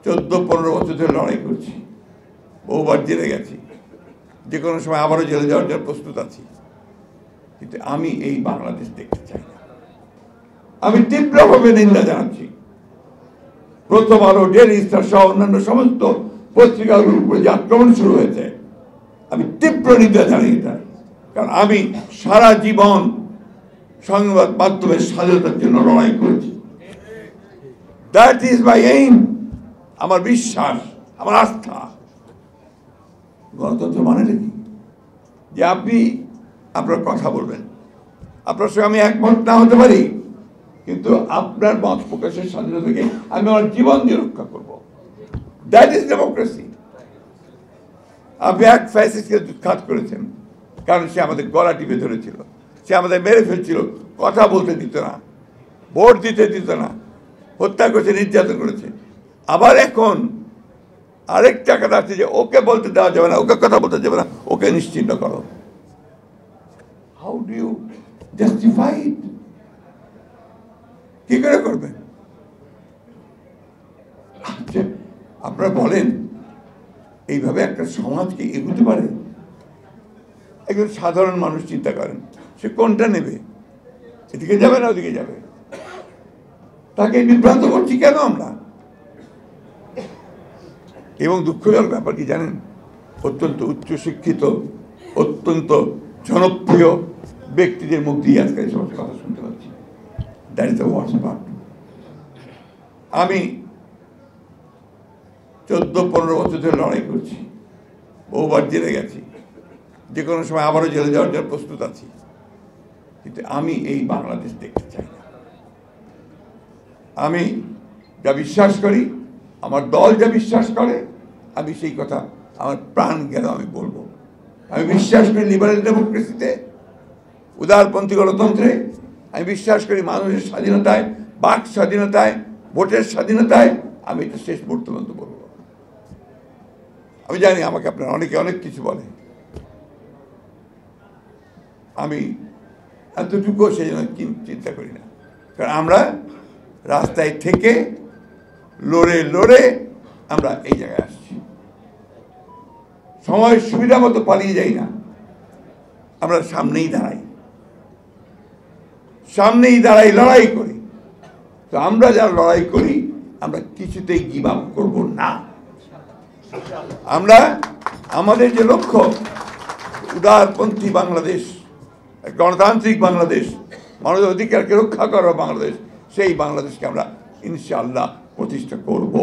14-15 বছর ধরে লড়াই করছি, বহুবার জেলে গেছি, যে কোনো সময় আবারও জেলে যাওয়ার জন্য প্রস্তুত আছি। কিন্তু আমি এই বাংলাদেশ দেখতে চাই না। আমি তীব্রভাবে নিন্দা জানাচ্ছি প্রথম আলো, ডেইলি স্টার সহ অন্যান্য সমস্ত পত্রিকাগুলোর উপরে যে আক্রমণ শুরু হয়েছে, আমি তীব্র নিন্দা জানাই এটা। কারণ আমি সারা জীবন সংবাদ মাধ্যমের স্বাধীনতার জন্য লড়াই করেছি। That is my aim. আমার বিশ্বাস, আমার আস্থা। গণতন্ত্র মানে কি? যে আপনি আপনার কথা বলবেন, আপনার সঙ্গে আমি একমত না হতে পারি, কিন্তু আপনার মত প্রকাশের স্বাধীনতাকে আমি আমার জীবন দিয়ে রক্ষা করব। That is democracy. আপনি এক ফ্যাসিস্টকে দুৎখাত করেছেন, কারণ সে আমাদের গলা টিপে ধরেছিল, সে আমাদের মেরে ফেলছিল, কথা বলতে দিত না, ভোট দিতে দিত না, হত্যা করেছে, নির্যাতন করেছে। আবার এখন আরেকটা কথা আছে যে ওকে বলতে দেওয়া যাবে না, ওকে কথা বলতে যাবে না, ওকে নিশ্চিন্ন করো। হাউ ডু ইউ জাস্টিফাই ইট? কি করে করবেন? আপনারা বলেন এইভাবে একটা সমাজ কি এগোতে পারে? একজন সাধারণ মানুষ চিন্তা করেন, সে কোনটা নেবে? এদিকে যাবে না ওদিকে যাবে? তাকে বিভ্রান্ত করছি কেন আমরা? এবং দুঃখজনক ব্যাপার কি জানেন, অত্যন্ত উচ্চশিক্ষিত, অত্যন্ত জনপ্রিয় ব্যক্তিদের মুখ দিয়ে আজকে এই সমস্ত কথা শুনতে পাচ্ছি। That is the worst part. আমি 14-15 বছর ধরে লড়াই করছি, বহুবার জেলে গেছি, যে কোনো সময় আবারও জেলে যাওয়ার জন্য প্রস্তুত আছি। কিন্তু আমি এই বাংলাদেশ দেখতে চাই না। আমি যা বিশ্বাস করি, আমার দল যা বিশ্বাস করে, আমি সেই কথা আমার প্রাণ গেল আমি বলবো। আমি বিশ্বাস করি লিবারেল ডেমোক্রেসিতে, উদারপন্থী গণতন্ত্রে। আমি বিশ্বাস করি মানুষের স্বাধীনতায়, বাক স্বাধীনতায়, ভোটের স্বাধীনতায়। আমি এটা শেষ মুহূর্ত পর্যন্ত বলবো। আমি জানি আমাকে আপনারা অনেকে অনেক কিছু বলে, আমি এতটুকু সেই জন্য চিন্তা করি না। কারণ আমরা রাস্তায় থেকে লড়ে লড়ে আমরা এই জায়গায় আসছি। সময় সুবিধা মতো পালিয়ে যাই না, আমরা সামনেই দাঁড়াই, লড়াই করি। তো আমরা যারা লড়াই করি, আমরা কিছুতেই গিভ আপ করব না। আমরা আমাদের যে লক্ষ্য, উদারপন্থী বাংলাদেশ, গণতান্ত্রিক বাংলাদেশ, মানব অধিকারকে রক্ষা করা বাংলাদেশ, সেই বাংলাদেশকে আমরা ইনশাআল্লাহ প্রতিষ্ঠা করব।